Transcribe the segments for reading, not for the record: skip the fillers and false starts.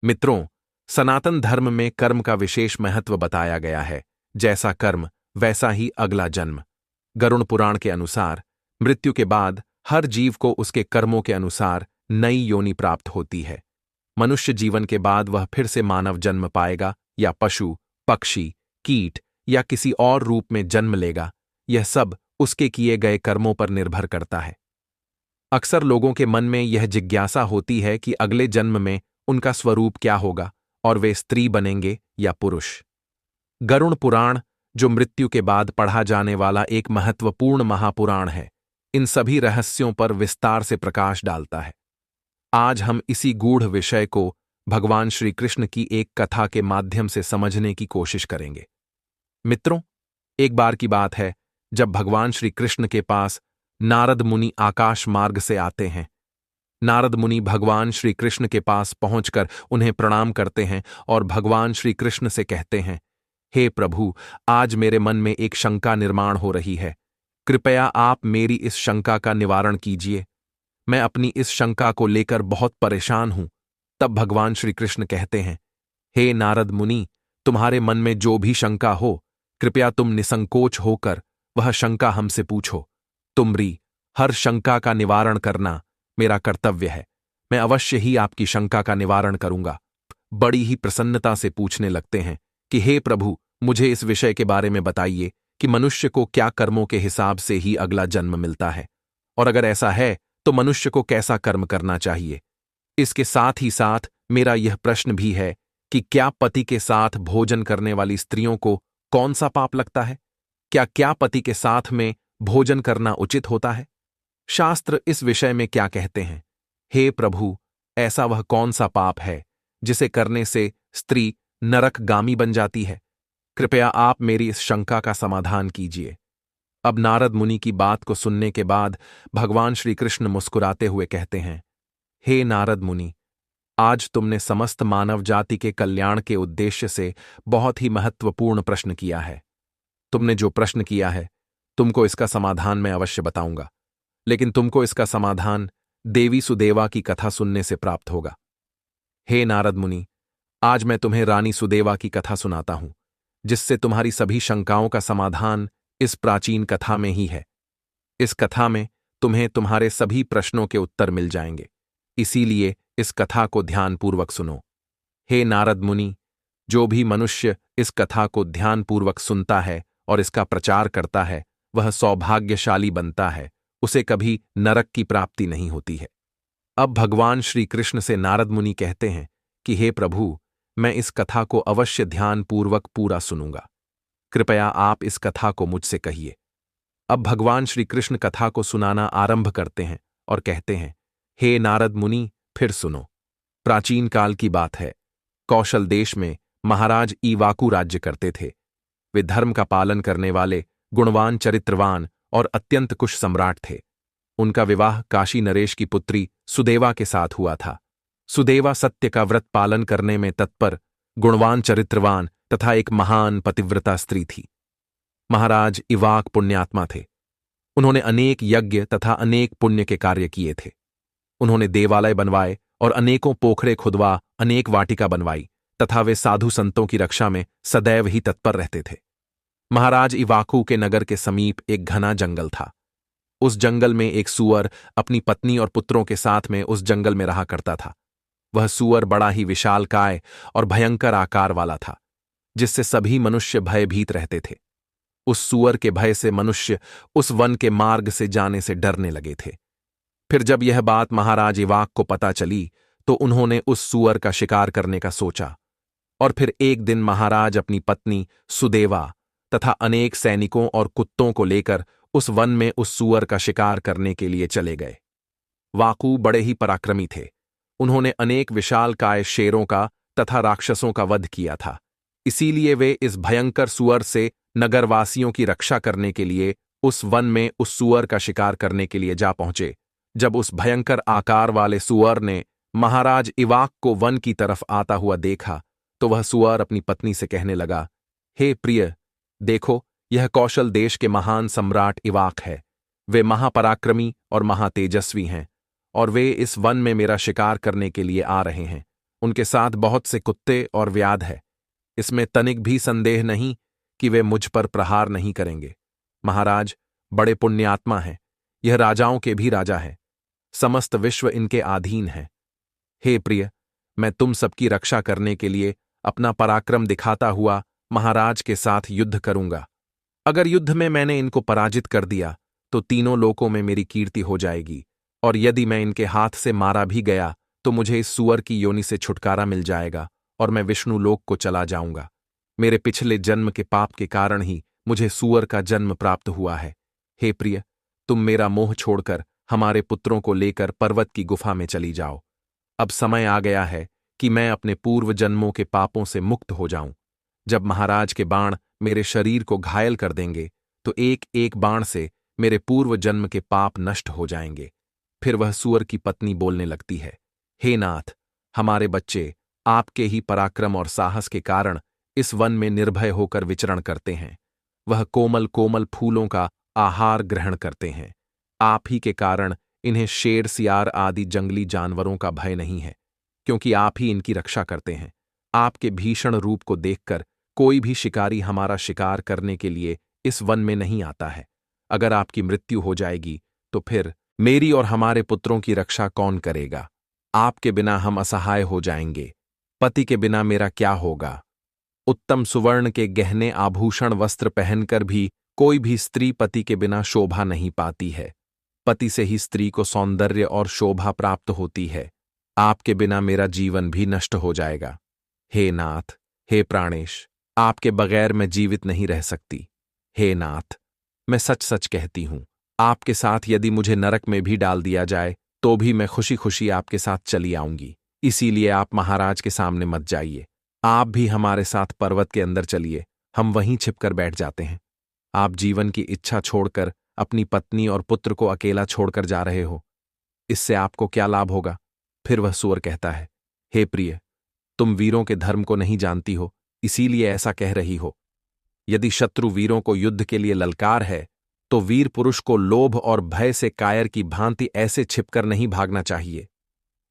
मित्रों, सनातन धर्म में कर्म का विशेष महत्व बताया गया है। जैसा कर्म वैसा ही अगला जन्म। गरुड़ पुराण के अनुसार मृत्यु के बाद हर जीव को उसके कर्मों के अनुसार नई योनि प्राप्त होती है। मनुष्य जीवन के बाद वह फिर से मानव जन्म पाएगा या पशु, पक्षी, कीट या किसी और रूप में जन्म लेगा। यह सब उसके किए गए कर्मों पर निर्भर करता है। अक्सर लोगों के मन में यह जिज्ञासा होती है कि अगले जन्म में उनका स्वरूप क्या होगा और वे स्त्री बनेंगे या पुरुष। गरुड़ पुराण, जो मृत्यु के बाद पढ़ा जाने वाला एक महत्वपूर्ण महापुराण है, इन सभी रहस्यों पर विस्तार से प्रकाश डालता है। आज हम इसी गूढ़ विषय को भगवान श्री कृष्ण की एक कथा के माध्यम से समझने की कोशिश करेंगे। मित्रों, एक बार की बात है जब भगवान श्री कृष्ण के पास नारद मुनि आकाश मार्ग से आते हैं। नारद मुनि भगवान श्री कृष्ण के पास पहुंचकर उन्हें प्रणाम करते हैं और भगवान श्री कृष्ण से कहते हैं, हे प्रभु, आज मेरे मन में एक शंका निर्माण हो रही है। कृपया आप मेरी इस शंका का निवारण कीजिए। मैं अपनी इस शंका को लेकर बहुत परेशान हूं। तब भगवान श्री कृष्ण कहते हैं, हे नारद मुनि, तुम्हारे मन में जो भी शंका हो, कृपया तुम निसंकोच होकर वह शंका हमसे पूछो। तुमरी हर शंका का निवारण करना मेरा कर्तव्य है। मैं अवश्य ही आपकी शंका का निवारण करूंगा। बड़ी ही प्रसन्नता से पूछने लगते हैं कि हे प्रभु, मुझे इस विषय के बारे में बताइए कि मनुष्य को क्या कर्मों के हिसाब से ही अगला जन्म मिलता है, और अगर ऐसा है तो मनुष्य को कैसा कर्म करना चाहिए। इसके साथ ही साथ मेरा यह प्रश्न भी है कि क्या पति के साथ भोजन करने वाली स्त्रियों को कौन सा पाप लगता है? क्या पति के साथ में भोजन करना उचित होता है? शास्त्र इस विषय में क्या कहते हैं? हे प्रभु, ऐसा वह कौन सा पाप है जिसे करने से स्त्री नरकगामी बन जाती है? कृपया आप मेरी इस शंका का समाधान कीजिए। अब नारद मुनि की बात को सुनने के बाद भगवान श्री कृष्ण मुस्कुराते हुए कहते हैं, हे नारद मुनि, आज तुमने समस्त मानव जाति के कल्याण के उद्देश्य से बहुत ही महत्वपूर्ण प्रश्न किया है। तुमने जो प्रश्न किया है, तुमको इसका समाधान मैं अवश्य बताऊंगा, लेकिन तुमको इसका समाधान देवी सुदेवा की कथा सुनने से प्राप्त होगा। हे नारद मुनि, आज मैं तुम्हें रानी सुदेवा की कथा सुनाता हूं, जिससे तुम्हारी सभी शंकाओं का समाधान इस प्राचीन कथा में ही है। इस कथा में तुम्हें तुम्हारे सभी प्रश्नों के उत्तर मिल जाएंगे, इसीलिए इस कथा को ध्यानपूर्वक सुनो। हे नारद मुनि, जो भी मनुष्य इस कथा को ध्यानपूर्वक सुनता है और इसका प्रचार करता है, वह सौभाग्यशाली बनता है। उसे कभी नरक की प्राप्ति नहीं होती है। अब भगवान श्री कृष्ण से नारद मुनि कहते हैं कि हे प्रभु, मैं इस कथा को अवश्य ध्यानपूर्वक पूरा सुनूंगा। कृपया आप इस कथा को मुझसे कहिए। अब भगवान श्री कृष्ण कथा को सुनाना आरंभ करते हैं और कहते हैं, हे नारद मुनि, फिर सुनो। प्राचीन काल की बात है। कौशल देश में महाराज इवाकू राज्य करते थे। वे धर्म का पालन करने वाले, गुणवान, चरित्रवान और अत्यंत कुश सम्राट थे। उनका विवाह काशी नरेश की पुत्री सुदेवा के साथ हुआ था। सुदेवा सत्य का व्रत पालन करने में तत्पर, गुणवान, चरित्रवान तथा एक महान पतिव्रता स्त्री थी। महाराज इवाक पुण्यात्मा थे। उन्होंने अनेक यज्ञ तथा अनेक पुण्य के कार्य किए थे। उन्होंने देवालय बनवाए और अनेकों पोखरे खुदवा, अनेक वाटिका बनवाई तथा वे साधु संतों की रक्षा में सदैव ही तत्पर रहते थे। महाराज इवाकू के नगर के समीप एक घना जंगल था। उस जंगल में एक सूअर अपनी पत्नी और पुत्रों के साथ में उस जंगल में रहा करता था। वह सूअर बड़ा ही विशालकाय और भयंकर आकार वाला था, जिससे सभी मनुष्य भयभीत रहते थे। उस सूअर के भय से मनुष्य उस वन के मार्ग से जाने से डरने लगे थे। फिर जब यह बात महाराज इवाक को पता चली तो उन्होंने उस सूअर का शिकार करने का सोचा, और फिर एक दिन महाराज अपनी पत्नी सुदेवा तथा अनेक सैनिकों और कुत्तों को लेकर उस वन में उस सूअर का शिकार करने के लिए चले गए। वाकू बड़े ही पराक्रमी थे। उन्होंने अनेक विशालकाय शेरों का तथा राक्षसों का वध किया था। इसीलिए वे इस भयंकर सूअर से नगरवासियों की रक्षा करने के लिए उस वन में उस सूअर का शिकार करने के लिए जा पहुंचे। जब उस भयंकर आकार वाले सूअर ने महाराज इवाक को वन की तरफ आता हुआ देखा तो वह सूअर अपनी पत्नी से कहने लगा, हे प्रिय, देखो, यह कौशल देश के महान सम्राट इवाक है। वे महापराक्रमी और महातेजस्वी हैं और वे इस वन में मेरा शिकार करने के लिए आ रहे हैं। उनके साथ बहुत से कुत्ते और व्याध है। इसमें तनिक भी संदेह नहीं कि वे मुझ पर प्रहार नहीं करेंगे। महाराज बड़े पुण्यात्मा हैं, यह राजाओं के भी राजा है, समस्त विश्व इनके अधीन है। हे प्रिय, मैं तुम सबकी रक्षा करने के लिए अपना पराक्रम दिखाता हुआ महाराज के साथ युद्ध करूंगा। अगर युद्ध में मैंने इनको पराजित कर दिया तो तीनों लोकों में मेरी कीर्ति हो जाएगी, और यदि मैं इनके हाथ से मारा भी गया तो मुझे इस सूअर की योनि से छुटकारा मिल जाएगा और मैं विष्णु लोक को चला जाऊंगा। मेरे पिछले जन्म के पाप के कारण ही मुझे सूअर का जन्म प्राप्त हुआ है। हे प्रिय, तुम मेरा मोह छोड़कर हमारे पुत्रों को लेकर पर्वत की गुफा में चली जाओ। अब समय आ गया है कि मैं अपने पूर्व जन्मों के पापों से मुक्त हो जाऊं। जब महाराज के बाण मेरे शरीर को घायल कर देंगे तो एक एक बाण से मेरे पूर्व जन्म के पाप नष्ट हो जाएंगे। फिर वह सूअर की पत्नी बोलने लगती है, हे नाथ, हमारे बच्चे आपके ही पराक्रम और साहस के कारण इस वन में निर्भय होकर विचरण करते हैं। वह कोमल कोमल फूलों का आहार ग्रहण करते हैं। आप ही के कारण इन्हें शेर सियार आदि जंगली जानवरों का भय नहीं है, क्योंकि आप ही इनकी रक्षा करते हैं। आपके भीषण रूप को देखकर कोई भी शिकारी हमारा शिकार करने के लिए इस वन में नहीं आता है। अगर आपकी मृत्यु हो जाएगी तो फिर मेरी और हमारे पुत्रों की रक्षा कौन करेगा? आपके बिना हम असहाय हो जाएंगे। पति के बिना मेरा क्या होगा? उत्तम सुवर्ण के गहने आभूषण वस्त्र पहनकर भी कोई भी स्त्री पति के बिना शोभा नहीं पाती है। पति से ही स्त्री को सौंदर्य और शोभा प्राप्त होती है। आपके बिना मेरा जीवन भी नष्ट हो जाएगा। हे नाथ, हे प्राणेश, आपके बगैर मैं जीवित नहीं रह सकती। हे नाथ, मैं सच सच कहती हूं, आपके साथ यदि मुझे नरक में भी डाल दिया जाए तो भी मैं खुशी खुशी आपके साथ चली आऊंगी। इसीलिए आप महाराज के सामने मत जाइए। आप भी हमारे साथ पर्वत के अंदर चलिए, हम वहीं छिपकर बैठ जाते हैं। आप जीवन की इच्छा छोड़कर अपनी पत्नी और पुत्र को अकेला छोड़कर जा रहे हो, इससे आपको क्या लाभ होगा? फिर वह सूअर कहता है, हे प्रिय, तुम वीरों के धर्म को नहीं जानती हो, इसीलिए ऐसा कह रही हो। यदि शत्रु वीरों को युद्ध के लिए ललकार है तो वीर पुरुष को लोभ और भय से कायर की भांति ऐसे छिपकर नहीं भागना चाहिए।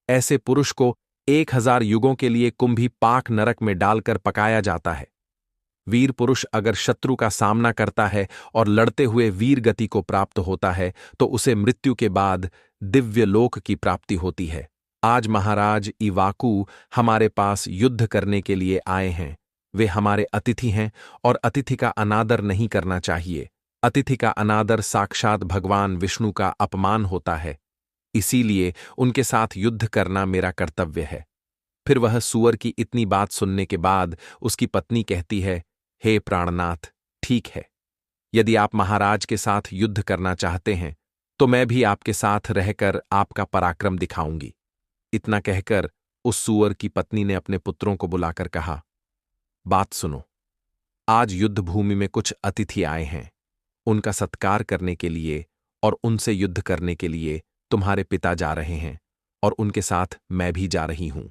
ऐसे पुरुष को 1000 युगों के लिए कुंभी पाक नरक में डालकर पकाया जाता है। वीर पुरुष अगर शत्रु का सामना करता है और लड़ते हुए वीर गति को प्राप्त होता है तो उसे मृत्यु के बाद दिव्य लोक की प्राप्ति होती है। आज महाराज इवाकू हमारे पास युद्ध करने के लिए आए हैं। वे हमारे अतिथि हैं और अतिथि का अनादर नहीं करना चाहिए। अतिथि का अनादर साक्षात भगवान विष्णु का अपमान होता है। इसीलिए उनके साथ युद्ध करना मेरा कर्तव्य है। फिर वह सूअर की इतनी बात सुनने के बाद उसकी पत्नी कहती है, हे प्राणनाथ, ठीक है, यदि आप महाराज के साथ युद्ध करना चाहते हैं तो मैं भी आपके साथ रहकर आपका पराक्रम दिखाऊंगी। इतना कहकर उस सूअर की पत्नी ने अपने पुत्रों को बुलाकर कहा, बात सुनो, आज युद्ध भूमि में कुछ अतिथि आए हैं। उनका सत्कार करने के लिए और उनसे युद्ध करने के लिए तुम्हारे पिता जा रहे हैं और उनके साथ मैं भी जा रही हूं।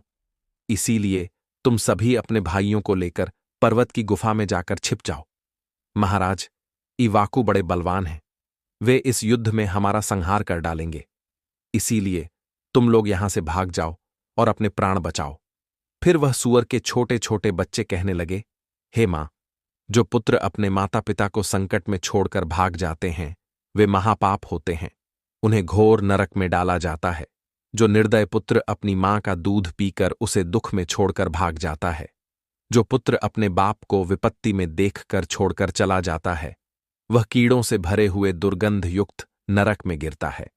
इसीलिए तुम सभी अपने भाइयों को लेकर पर्वत की गुफा में जाकर छिप जाओ। महाराज इवाकू बड़े बलवान हैं, वे इस युद्ध में हमारा संहार कर डालेंगे। इसीलिए तुम लोग यहां से भाग जाओ और अपने प्राण बचाओ। फिर वह सूअर के छोटे छोटे बच्चे कहने लगे, हे मां, जो पुत्र अपने माता पिता को संकट में छोड़कर भाग जाते हैं वे महापाप होते हैं, उन्हें घोर नरक में डाला जाता है। जो निर्दय पुत्र अपनी मां का दूध पीकर उसे दुख में छोड़कर भाग जाता है, जो पुत्र अपने बाप को विपत्ति में देखकर छोड़कर चला जाता है, वह कीड़ों से भरे हुए दुर्गंध युक्त नरक में गिरता है।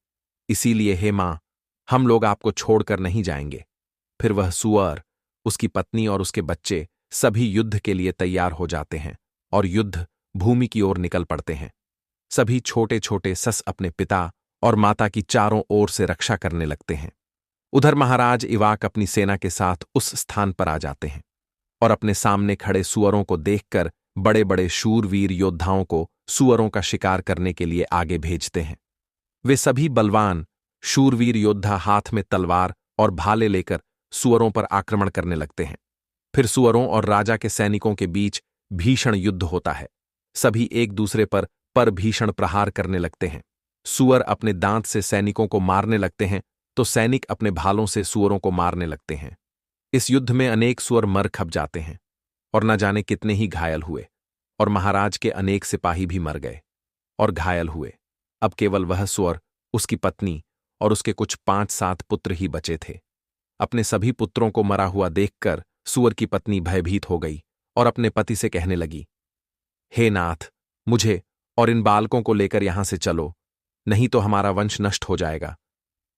इसीलिए हे मां, हम लोग आपको छोड़कर नहीं जाएंगे। फिर वह सूअर, उसकी पत्नी और उसके बच्चे सभी युद्ध के लिए तैयार हो जाते हैं और युद्ध भूमि की ओर निकल पड़ते हैं। सभी छोटे छोटे सस अपने पिता और माता की चारों ओर से रक्षा करने लगते हैं। उधर महाराज इवाक अपनी सेना के साथ उस स्थान पर आ जाते हैं और अपने सामने खड़े सूअरों को देखकर बड़े बड़े शूरवीर योद्धाओं को सूअरों का शिकार करने के लिए आगे भेजते हैं। वे सभी बलवान शूरवीर योद्धा हाथ में तलवार और भाले लेकर सूअरों पर आक्रमण करने लगते हैं। फिर सूअरों और राजा के सैनिकों के बीच भीषण युद्ध होता है। सभी एक दूसरे पर भीषण प्रहार करने लगते हैं। सूअर अपने दांत से सैनिकों को मारने लगते हैं तो सैनिक अपने भालों से सूअरों को मारने लगते हैं। इस युद्ध में अनेक सुअर मर खप जाते हैं और न जाने कितने ही घायल हुए, और महाराज के अनेक सिपाही भी मर गए और घायल हुए। अब केवल वह सुअर, उसकी पत्नी और उसके कुछ 5-7 पुत्र ही बचे थे। अपने सभी पुत्रों को मरा हुआ देखकर सुअर की पत्नी भयभीत हो गई और अपने पति से कहने लगी, हे नाथ, मुझे और इन बालकों को लेकर यहां से चलो, नहीं तो हमारा वंश नष्ट हो जाएगा।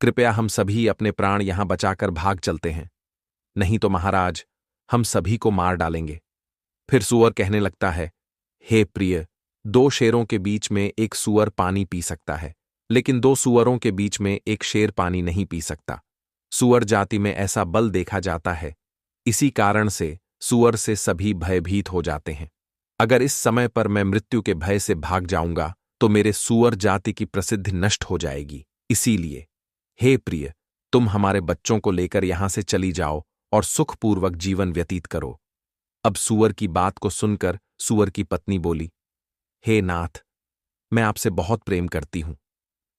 कृपया हम सभी अपने प्राण यहां बचाकर भाग चलते हैं, नहीं तो महाराज हम सभी को मार डालेंगे। फिर सुअर कहने लगता है, हे प्रिय, 2 शेरों के बीच में एक सुअर पानी पी सकता है, लेकिन 2 सुअरों के बीच में एक शेर पानी नहीं पी सकता। सुअर जाति में ऐसा बल देखा जाता है, इसी कारण से सुअर से सभी भयभीत हो जाते हैं। अगर इस समय पर मैं मृत्यु के भय से भाग जाऊंगा तो मेरे सुअर जाति की प्रसिद्धि नष्ट हो जाएगी। इसीलिए हे प्रिय, तुम हमारे बच्चों को लेकर यहां से चली जाओ और सुखपूर्वक जीवन व्यतीत करो। अब सुअर की बात को सुनकर सुअर की पत्नी बोली, हे नाथ, मैं आपसे बहुत प्रेम करती हूं।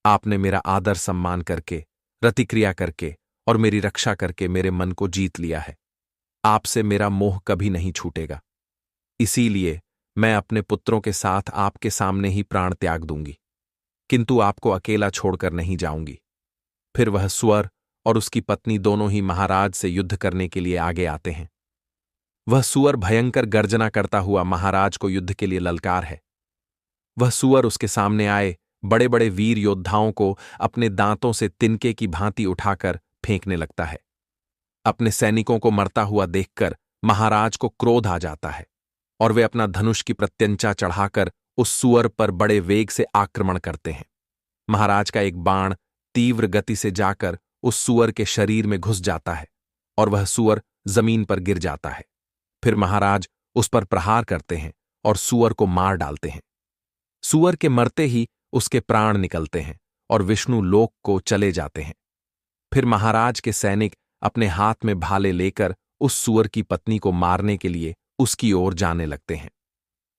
आपने मेरा आदर सम्मान करके, रतिक्रिया करके और मेरी रक्षा करके मेरे मन को जीत लिया है। आपसे मेरा मोह कभी नहीं छूटेगा। इसीलिए मैं अपने पुत्रों के साथ आपके सामने ही प्राण त्याग दूंगी, किंतु आपको अकेला छोड़कर नहीं जाऊंगी। फिर वह सुअर और उसकी पत्नी दोनों ही महाराज से युद्ध करने के लिए आगे आते हैं। वह सुअर भयंकर गर्जना करता हुआ महाराज को युद्ध के लिए ललकार है। वह सुअर उसके सामने आए बड़े बड़े वीर योद्धाओं को अपने दांतों से तिनके की भांति उठाकर फेंकने लगता है। अपने सैनिकों को मरता हुआ देखकर महाराज को क्रोध आ जाता है और वे अपना धनुष की प्रत्यंचा चढ़ाकर उस सुअर पर बड़े वेग से आक्रमण करते हैं। महाराज का एक बाण तीव्र गति से जाकर उस सुअर के शरीर में घुस जाता है और वह सुअर जमीन पर गिर जाता है। फिर महाराज उस पर प्रहार करते हैं और सुअर को मार डालते हैं। सुअर के मरते ही उसके प्राण निकलते हैं और विष्णु लोक को चले जाते हैं। फिर महाराज के सैनिक अपने हाथ में भाले लेकर उस सुअर की पत्नी को मारने के लिए उसकी ओर जाने लगते हैं।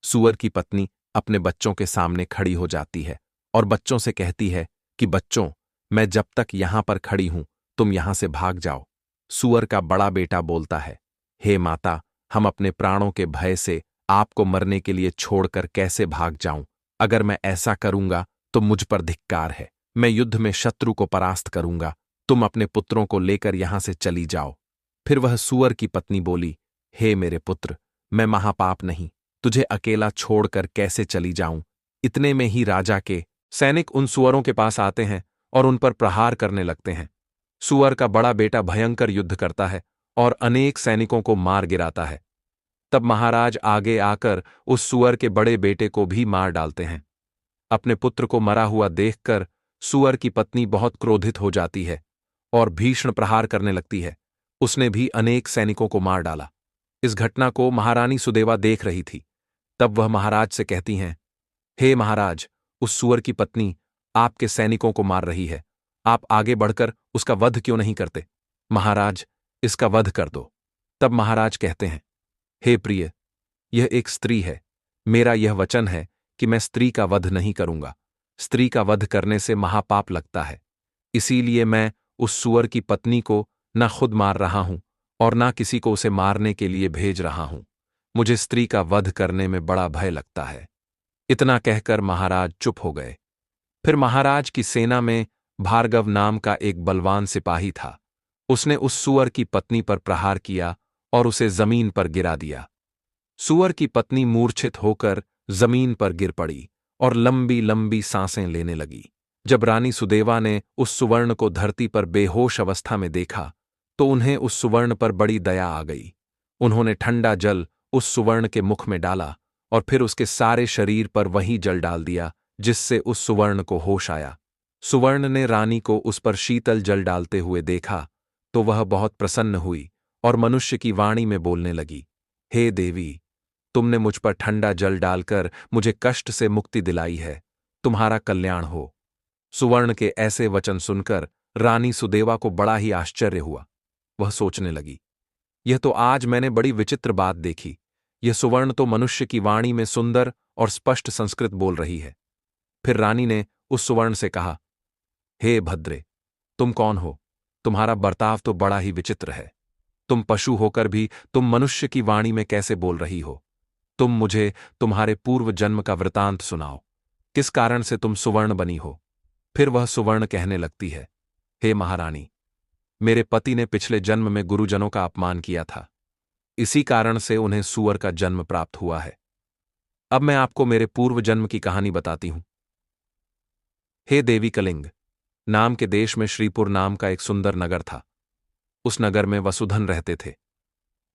सुअर की पत्नी अपने बच्चों के सामने खड़ी हो जाती है और बच्चों से कहती है कि बच्चों, मैं जब तक यहां पर खड़ी हूं, तुम यहां से भाग जाओ। सुअर का बड़ा बेटा बोलता है, हे माता, हम अपने प्राणों के भय से आपको मरने के लिए छोड़कर कैसे भाग जाऊं? अगर मैं ऐसा करूंगा तो मुझ पर धिक्कार है। मैं युद्ध में शत्रु को परास्त करूंगा। तुम अपने पुत्रों को लेकर यहां से चली जाओ। फिर वह सुअर की पत्नी बोली, हे मेरे पुत्र, मैं महापाप नहीं, तुझे अकेला छोड़कर कैसे चली जाऊं? इतने में ही राजा के सैनिक उन सुअरों के पास आते हैं और उन पर प्रहार करने लगते हैं। सुअर का बड़ा बेटा भयंकर युद्ध करता है और अनेक सैनिकों को मार गिराता है। तब महाराज आगे आकर उस सुअर के बड़े बेटे को भी मार डालते हैं। अपने पुत्र को मरा हुआ देखकर सुअर की पत्नी बहुत क्रोधित हो जाती है और भीषण प्रहार करने लगती है। उसने भी अनेक सैनिकों को मार डाला। इस घटना को महारानी सुदेवा देख रही थी। तब वह महाराज से कहती हैं, हे महाराज, उस सुअर की पत्नी आपके सैनिकों को मार रही है। आप आगे बढ़कर उसका वध क्यों नहीं करते? महाराज, इसका वध कर दो। तब महाराज कहते हैं, हे प्रिय, यह एक स्त्री है। मेरा यह वचन है कि मैं स्त्री का वध नहीं करूंगा। स्त्री का वध करने से महापाप लगता है। इसीलिए मैं उस सुअर की पत्नी को न खुद मार रहा हूं और न किसी को उसे मारने के लिए भेज रहा हूं। मुझे स्त्री का वध करने में बड़ा भय लगता है। इतना कहकर महाराज चुप हो गए। फिर महाराज की सेना में भार्गव नाम का एक बलवान सिपाही था। उसने उस सुअर की पत्नी पर प्रहार किया और उसे जमीन पर गिरा दिया। सुअर की पत्नी मूर्छित होकर जमीन पर गिर पड़ी और लंबी लंबी सांसें लेने लगी। जब रानी सुदेवा ने उस सुवर्ण को धरती पर बेहोश अवस्था में देखा तो उन्हें उस सुवर्ण पर बड़ी दया आ गई। उन्होंने ठंडा जल उस सुवर्ण के मुख में डाला और फिर उसके सारे शरीर पर वही जल डाल दिया, जिससे उस सुवर्ण को होश आया। सुवर्ण ने रानी को उस पर शीतल जल डालते हुए देखा तो वह बहुत प्रसन्न हुई और मनुष्य की वाणी में बोलने लगी, हे देवी, तुमने मुझ पर ठंडा जल डालकर मुझे कष्ट से मुक्ति दिलाई है। तुम्हारा कल्याण हो। सुवर्ण के ऐसे वचन सुनकर रानी सुदेवा को बड़ा ही आश्चर्य हुआ। वह सोचने लगी, यह तो आज मैंने बड़ी विचित्र बात देखी। यह सुवर्ण तो मनुष्य की वाणी में सुंदर और स्पष्ट संस्कृत बोल रही है। फिर रानी ने उस सुवर्ण से कहा, हे भद्रे, तुम कौन हो? तुम्हारा बर्ताव तो बड़ा ही विचित्र है। तुम पशु होकर भी तुम मनुष्य की वाणी में कैसे बोल रही हो? तुम मुझे तुम्हारे पूर्व जन्म का वृतांत सुनाओ। किस कारण से तुम सुवर्ण बनी हो? फिर वह सुवर्ण कहने लगती है, हे महारानी, मेरे पति ने पिछले जन्म में गुरुजनों का अपमान किया था। इसी कारण से उन्हें सूअर का जन्म प्राप्त हुआ है। अब मैं आपको मेरे पूर्व जन्म की कहानी बताती हूं। हे देवी कलिंग नाम के देश में श्रीपुर नाम का एक सुंदर नगर था। उस नगर में वसुधन रहते थे।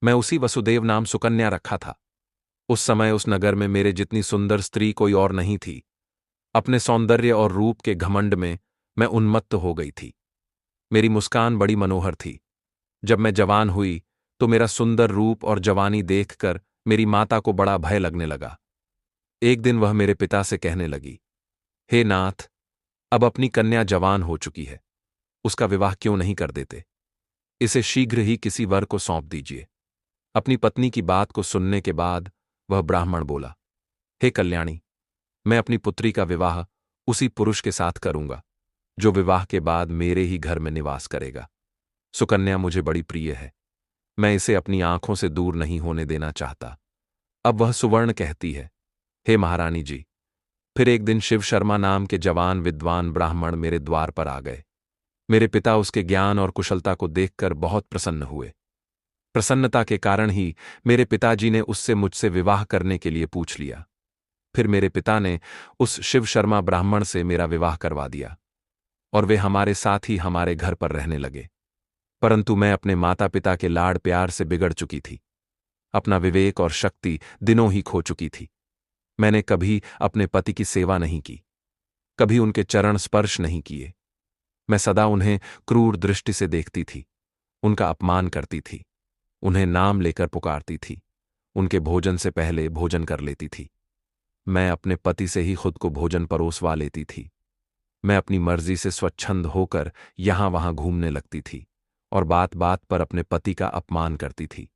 मैं उसी वसुदेव नाम सुकन्या रखा था। उस समय उस नगर में मेरे जितनी सुंदर स्त्री कोई और नहीं थी। अपने सौंदर्य और रूप के घमंड में मैं उन्मत्त हो गई थी। मेरी मुस्कान बड़ी मनोहर थी। जब मैं जवान हुई तो मेरा सुंदर रूप और जवानी देखकर मेरी माता को बड़ा भय लगने लगा। एक दिन वह मेरे पिता से कहने लगी, हे नाथ, अब अपनी कन्या जवान हो चुकी है, उसका विवाह क्यों नहीं कर देते? इसे शीघ्र ही किसी वर को सौंप दीजिए। अपनी पत्नी की बात को सुनने के बाद वह ब्राह्मण बोला, हे कल्याणी, मैं अपनी पुत्री का विवाह उसी पुरुष के साथ करूंगा जो विवाह के बाद मेरे ही घर में निवास करेगा। सुकन्या मुझे बड़ी प्रिय है। मैं इसे अपनी आंखों से दूर नहीं होने देना चाहता। अब वह सुवर्ण कहती है, हे महारानी जी, फिर एक दिन शिव शर्मा नाम के जवान विद्वान ब्राह्मण मेरे द्वार पर आ गए। मेरे पिता उसके ज्ञान और कुशलता को देखकर बहुत प्रसन्न हुए। प्रसन्नता के कारण ही मेरे पिताजी ने उससे मुझसे विवाह करने के लिए पूछ लिया। फिर मेरे पिता ने उस शिव शर्मा ब्राह्मण से मेरा विवाह करवा दिया और वे हमारे साथ ही हमारे घर पर रहने लगे। परंतु मैं अपने माता पिता के लाड़ प्यार से बिगड़ चुकी थी। अपना विवेक और शक्ति दिनों ही खो चुकी थी। मैंने कभी अपने पति की सेवा नहीं की, कभी उनके चरण स्पर्श नहीं किए। मैं सदा उन्हें क्रूर दृष्टि से देखती थी, उनका अपमान करती थी, उन्हें नाम लेकर पुकारती थी, उनके भोजन से पहले भोजन कर लेती थी। मैं अपने पति से ही खुद को भोजन परोसवा लेती थी। मैं अपनी मर्जी से स्वच्छंद होकर यहां वहां घूमने लगती थी और बात बात पर अपने पति का अपमान करती थी।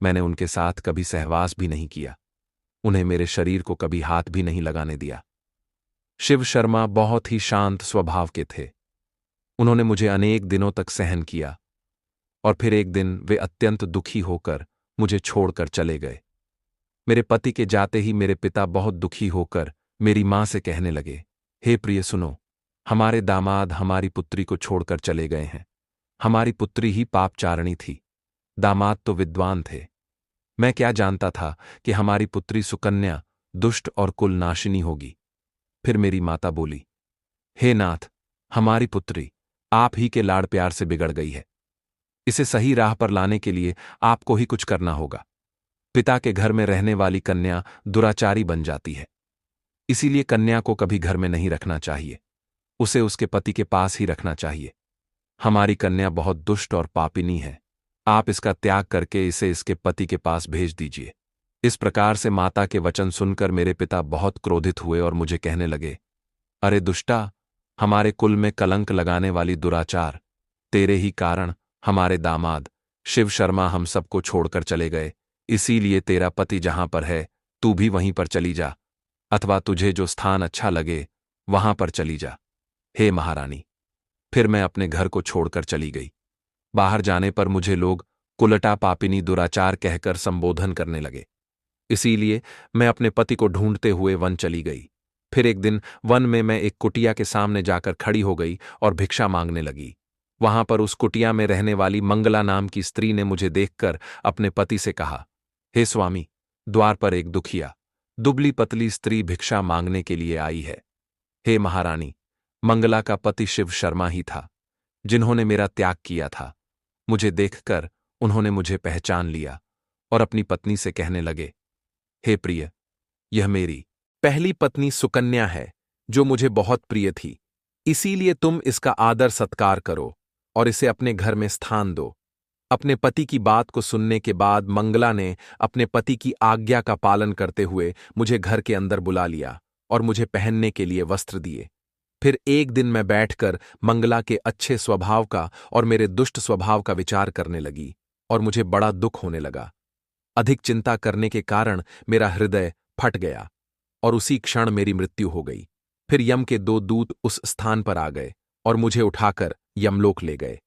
मैंने उनके साथ कभी सहवास भी नहीं किया, उन्हें मेरे शरीर को कभी हाथ भी नहीं लगाने दिया। शिव शर्मा बहुत ही शांत स्वभाव के थे। उन्होंने मुझे अनेक दिनों तक सहन किया और फिर एक दिन वे अत्यंत दुखी होकर मुझे छोड़कर चले गए। मेरे पति के जाते ही मेरे पिता बहुत दुखी होकर मेरी मां से कहने लगे, हे प्रिय सुनो, हमारे दामाद हमारी पुत्री को छोड़कर चले गए हैं। हमारी पुत्री ही पापचारणी थी, दामाद तो विद्वान थे। मैं क्या जानता था कि हमारी पुत्री सुकन्या दुष्ट और कुलनाशिनी होगी। फिर मेरी माता बोली, हे नाथ, हमारी पुत्री आप ही के लाड़ प्यार से बिगड़ गई है। इसे सही राह पर लाने के लिए आपको ही कुछ करना होगा। पिता के घर में रहने वाली कन्या दुराचारी बन जाती है, इसीलिए कन्या को कभी घर में नहीं रखना चाहिए, उसे उसके पति के पास ही रखना चाहिए। हमारी कन्या बहुत दुष्ट और पापिनी है, आप इसका त्याग करके इसे इसके पति के पास भेज दीजिए। इस प्रकार से माता के वचन सुनकर मेरे पिता बहुत क्रोधित हुए और मुझे कहने लगे, अरे दुष्टा, हमारे कुल में कलंक लगाने वाली दुराचार, तेरे ही कारण हमारे दामाद शिव शर्मा हम सबको छोड़कर चले गए। इसीलिए तेरा पति जहां पर है तू भी वहीं पर चली जा, अथवा तुझे जो स्थान अच्छा लगे वहां पर चली जा। हे महारानी, फिर मैं अपने घर को छोड़कर चली गई। बाहर जाने पर मुझे लोग कुलटा पापिनी दुराचार कहकर संबोधन करने लगे। इसीलिए मैं अपने पति को ढूंढते हुए वन चली गई। फिर एक दिन वन में मैं एक कुटिया के सामने जाकर खड़ी हो गई और भिक्षा मांगने लगी। वहां पर उस कुटिया में रहने वाली मंगला नाम की स्त्री ने मुझे देखकर अपने पति से कहा, हे स्वामी, द्वार पर एक दुखिया दुबली पतली स्त्री भिक्षा मांगने के लिए आई है। हे महारानी, मंगला का पति शिव शर्मा ही था, जिन्होंने मेरा त्याग किया था। मुझे देखकर उन्होंने मुझे पहचान लिया और अपनी पत्नी से कहने लगे, हे प्रिय, यह मेरी पहली पत्नी सुकन्या है, जो मुझे बहुत प्रिय थी। इसीलिए तुम इसका आदर सत्कार करो और इसे अपने घर में स्थान दो। अपने पति की बात को सुनने के बाद मंगला ने अपने पति की आज्ञा का पालन करते हुए मुझे घर के अंदर बुला लिया और मुझे पहनने के लिए वस्त्र दिए। फिर एक दिन मैं बैठकर मंगला के अच्छे स्वभाव का और मेरे दुष्ट स्वभाव का विचार करने लगी और मुझे बड़ा दुख होने लगा। अधिक चिंता करने के कारण मेरा हृदय फट गया और उसी क्षण मेरी मृत्यु हो गई। फिर यम के 2 दूत उस स्थान पर आ गए और मुझे उठाकर यमलोक ले गए।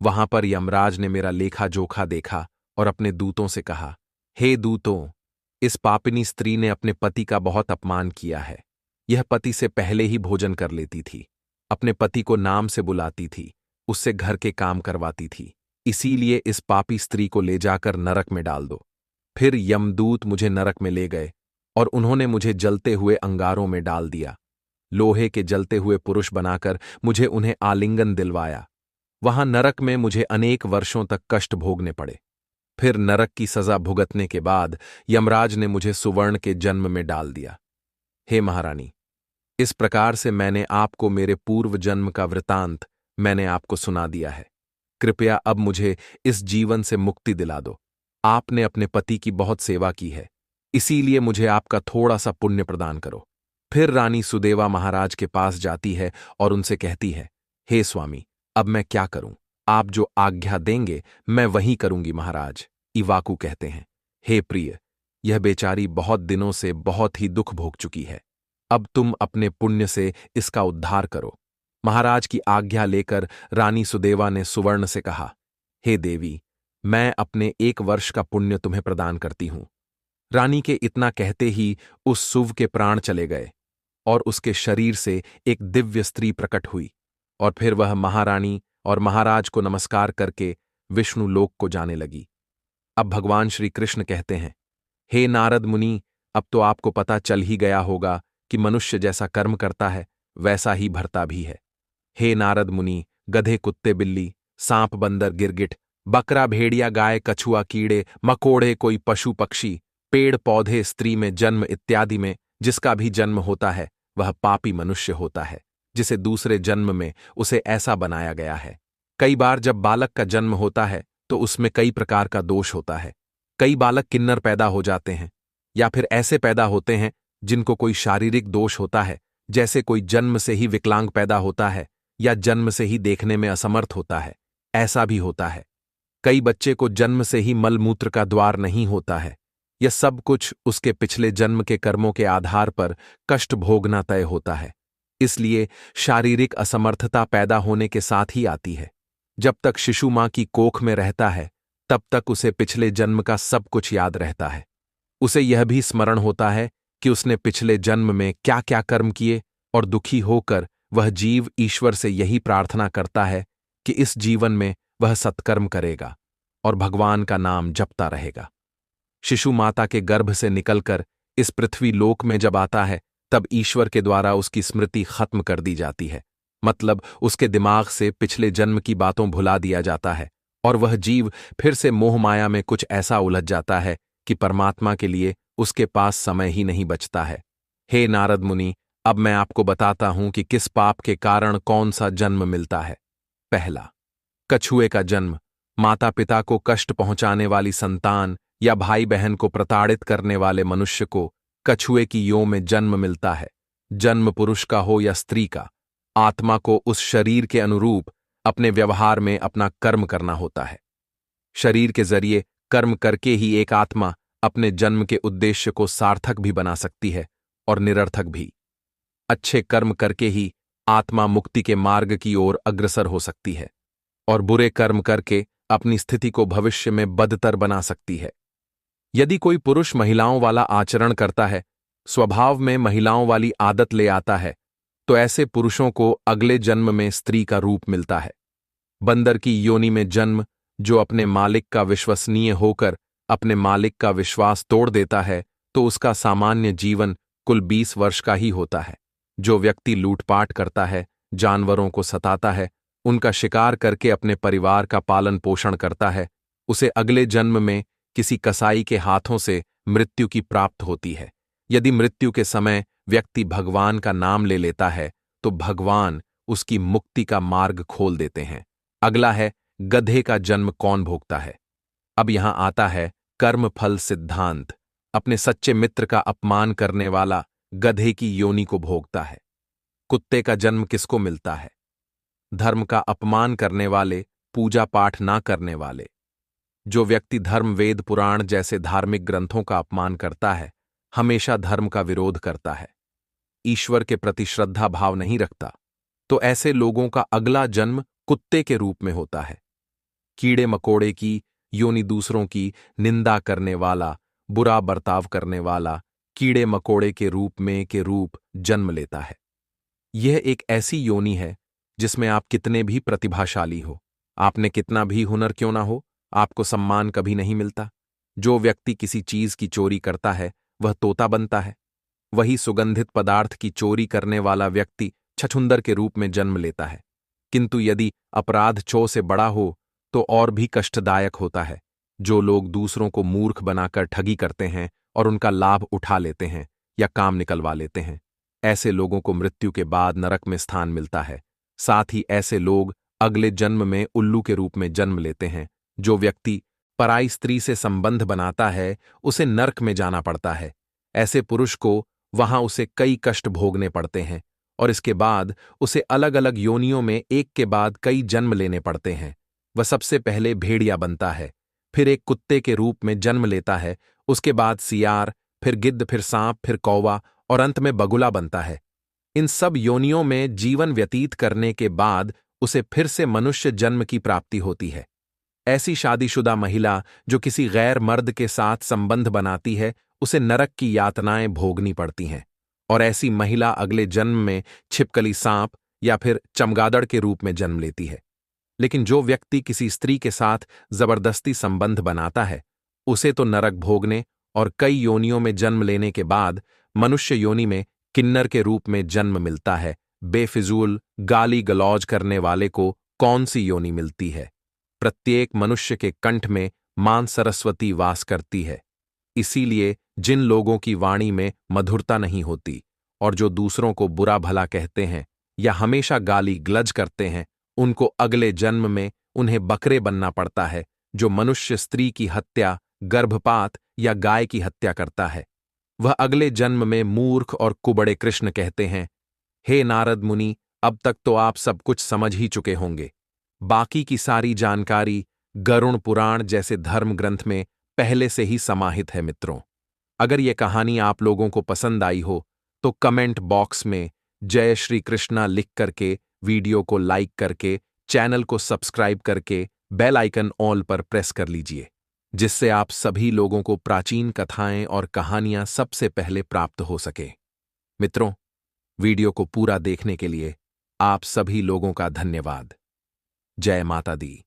वहां पर यमराज ने मेरा लेखा जोखा देखा और अपने दूतों से कहा, हे दूतों, इस पापिनी स्त्री ने अपने पति का बहुत अपमान किया है। यह पति से पहले ही भोजन कर लेती थी, अपने पति को नाम से बुलाती थी, उससे घर के काम करवाती थी। इसीलिए इस पापी स्त्री को ले जाकर नरक में डाल दो। फिर यमदूत मुझे नरक में ले गए और उन्होंने मुझे जलते हुए अंगारों में डाल दिया। लोहे के जलते हुए पुरुष बनाकर मुझे उन्हें आलिंगन दिलवाया। वहां नरक में मुझे अनेक वर्षों तक कष्ट भोगने पड़े। फिर नरक की सजा भुगतने के बाद यमराज ने मुझे सुवर्ण के जन्म में डाल दिया। हे महारानी, इस प्रकार से मैंने आपको मेरे पूर्व जन्म का वृतांत मैंने आपको सुना दिया है। कृपया अब मुझे इस जीवन से मुक्ति दिला दो। आपने अपने पति की बहुत सेवा की है, इसीलिए मुझे आपका थोड़ा सा पुण्य प्रदान करो। फिर रानी सुदेवा महाराज के पास जाती है और उनसे कहती है, हे स्वामी, अब मैं क्या करूं? आप जो आज्ञा देंगे मैं वही करूंगी महाराज। इवाकू कहते हैं, हे प्रिय, यह बेचारी बहुत दिनों से बहुत ही दुख भोग चुकी है। अब तुम अपने पुण्य से इसका उद्धार करो। महाराज की आज्ञा लेकर रानी सुदेवा ने सुवर्ण से कहा, हे देवी, मैं अपने 1 वर्ष का पुण्य तुम्हें प्रदान करती हूं। रानी के इतना कहते ही उस सुव के प्राण चले गए और उसके शरीर से एक दिव्य स्त्री प्रकट हुई और फिर वह महारानी और महाराज को नमस्कार करके विष्णु लोक को जाने लगी। अब भगवान श्री कृष्ण कहते हैं, हे नारद मुनि, अब तो आपको पता चल ही गया होगा कि मनुष्य जैसा कर्म करता है वैसा ही भरता भी है। हे नारद मुनि, गधे कुत्ते बिल्ली, सांप बंदर गिरगिट, बकरा भेड़िया गाय कछुआ कीड़े मकोड़े कोई पशु पक्षी, पेड़ पौधे स्त्री में जन्म इत्यादि में जिसका भी जन्म होता है वह पापी मनुष्य होता है, जिसे दूसरे जन्म में उसे ऐसा बनाया गया है। कई बार जब बालक का जन्म होता है तो उसमें कई प्रकार का दोष होता है। कई बालक किन्नर पैदा हो जाते हैं या फिर ऐसे पैदा होते हैं जिनको कोई शारीरिक दोष होता है, जैसे कोई जन्म से ही विकलांग पैदा होता है या जन्म से ही देखने में असमर्थ होता है। ऐसा भी होता है। कई बच्चे को जन्म से ही मलमूत्र का द्वार नहीं होता है। यह सब कुछ उसके पिछले जन्म के कर्मों के आधार पर कष्ट भोगना तय होता है। इसलिए शारीरिक असमर्थता पैदा होने के साथ ही आती है। जब तक शिशु मां की कोख में रहता है तब तक उसे पिछले जन्म का सब कुछ याद रहता है। उसे यह भी स्मरण होता है कि उसने पिछले जन्म में क्या क्या कर्म किए और दुखी होकर वह जीव ईश्वर से यही प्रार्थना करता है कि इस जीवन में वह सत्कर्म करेगा और भगवान का नाम जपता रहेगा। शिशु माता के गर्भ से निकलकर इस पृथ्वी लोक में जब आता है तब ईश्वर के द्वारा उसकी स्मृति खत्म कर दी जाती है। मतलब उसके दिमाग से पिछले जन्म की बातों भुला दिया जाता है और वह जीव फिर से मोह माया में कुछ ऐसा उलझ जाता है कि परमात्मा के लिए उसके पास समय ही नहीं बचता है। हे नारद मुनि, अब मैं आपको बताता हूं कि किस पाप के कारण कौन सा जन्म मिलता है। पहला, कछुए का जन्म। माता पिता को कष्ट पहुंचाने वाली संतान या भाई बहन को प्रताड़ित करने वाले मनुष्य को कछुए की यों में जन्म मिलता है। जन्म पुरुष का हो या स्त्री का, आत्मा को उस शरीर के अनुरूप अपने व्यवहार में अपना कर्म करना होता है। शरीर के जरिए कर्म करके ही एक आत्मा अपने जन्म के उद्देश्य को सार्थक भी बना सकती है और निरर्थक भी। अच्छे कर्म करके ही आत्मा मुक्ति के मार्ग की ओर अग्रसर हो सकती है और बुरे कर्म करके अपनी स्थिति को भविष्य में बदतर बना सकती है। यदि कोई पुरुष महिलाओं वाला आचरण करता है, स्वभाव में महिलाओं वाली आदत ले आता है, तो ऐसे पुरुषों को अगले जन्म में स्त्री का रूप मिलता है। बंदर की योनि में जन्म जो अपने मालिक का विश्वसनीय होकर अपने मालिक का विश्वास तोड़ देता है, तो उसका सामान्य जीवन कुल 20 वर्ष का ही होता है। जो व्यक्ति लूटपाट करता है, जानवरों को सताता है, उनका शिकार करके अपने परिवार का पालन पोषण करता है, उसे अगले जन्म में किसी कसाई के हाथों से मृत्यु की प्राप्त होती है। यदि मृत्यु के समय व्यक्ति भगवान का नाम ले लेता है तो भगवान उसकी मुक्ति का मार्ग खोल देते हैं। अगला है, गधे का जन्म कौन भोगता है। अब यहां आता है कर्म फल सिद्धांत। अपने सच्चे मित्र का अपमान करने वाला गधे की योनि को भोगता है। कुत्ते का जन्म किसको मिलता है? धर्म का अपमान करने वाले, पूजा पाठ ना करने वाले। जो व्यक्ति धर्म वेद पुराण जैसे धार्मिक ग्रंथों का अपमान करता है, हमेशा धर्म का विरोध करता है, ईश्वर के प्रति श्रद्धा भाव नहीं रखता, तो ऐसे लोगों का अगला जन्म कुत्ते के रूप में होता है। कीड़े मकोड़े की योनि दूसरों की निंदा करने वाला, बुरा बर्ताव करने वाला कीड़े मकोड़े के रूप जन्म लेता है। यह एक ऐसी योनि है जिसमें आप कितने भी प्रतिभाशाली हो, आपने कितना भी हुनर क्यों ना हो, आपको सम्मान कभी नहीं मिलता। जो व्यक्ति किसी चीज की चोरी करता है वह तोता बनता है। वही सुगंधित पदार्थ की चोरी करने वाला व्यक्ति छछूंदर के रूप में जन्म लेता है। किंतु यदि अपराध चो से बड़ा हो तो और भी कष्टदायक होता है। जो लोग दूसरों को मूर्ख बनाकर ठगी करते हैं और उनका लाभ उठा लेते हैं या काम निकलवा लेते हैं, ऐसे लोगों को मृत्यु के बाद नरक में स्थान मिलता है। साथ ही ऐसे लोग अगले जन्म में उल्लू के रूप में जन्म लेते हैं। जो व्यक्ति पराई स्त्री से संबंध बनाता है उसे नरक में जाना पड़ता है। ऐसे पुरुष को वहां उसे कई कष्ट भोगने पड़ते हैं और इसके बाद उसे अलग अलग योनियों में एक के बाद कई जन्म लेने पड़ते हैं। वह सबसे पहले भेड़िया बनता है, फिर एक कुत्ते के रूप में जन्म लेता है, उसके बाद सियार, फिर गिद्ध, फिर सांप, फिर कौवा और अंत में बगुला बनता है। इन सब योनियों में जीवन व्यतीत करने के बाद उसे फिर से मनुष्य जन्म की प्राप्ति होती है। ऐसी शादीशुदा महिला जो किसी गैर मर्द के साथ संबंध बनाती है उसे नरक की यातनाएं भोगनी पड़ती हैं और ऐसी महिला अगले जन्म में छिपकली सांप या फिर चमगादड़ के रूप में जन्म लेती है। लेकिन जो व्यक्ति किसी स्त्री के साथ जबरदस्ती संबंध बनाता है उसे तो नरक भोगने और कई योनियों में जन्म लेने के बाद मनुष्य योनि में किन्नर के रूप में जन्म मिलता है। बेफिजूल गाली गलौज करने वाले को कौन सी योनि मिलती है? प्रत्येक मनुष्य के कंठ में मां सरस्वती वास करती है। इसीलिए जिन लोगों की वाणी में मधुरता नहीं होती और जो दूसरों को बुरा भला कहते हैं या हमेशा गाली गलज करते हैं, उनको अगले जन्म में उन्हें बकरे बनना पड़ता है। जो मनुष्य स्त्री की हत्या, गर्भपात या गाय की हत्या करता है वह अगले जन्म में मूर्ख और कुबड़े कृष्ण कहते हैं। हे नारद मुनि, अब तक तो आप सब कुछ समझ ही चुके होंगे। बाकी की सारी जानकारी गरुण पुराण जैसे धर्म ग्रंथ में पहले से ही समाहित है। मित्रों, अगर ये कहानी आप लोगों को पसंद आई हो तो कमेंट बॉक्स में जय श्री कृष्णा लिख करके, वीडियो को लाइक करके, चैनल को सब्सक्राइब करके बेल आइकन ऑल पर प्रेस कर लीजिए, जिससे आप सभी लोगों को प्राचीन कथाएं और कहानियां सबसे पहले प्राप्त हो सके। मित्रों, वीडियो को पूरा देखने के लिए आप सभी लोगों का धन्यवाद। जय माता दी।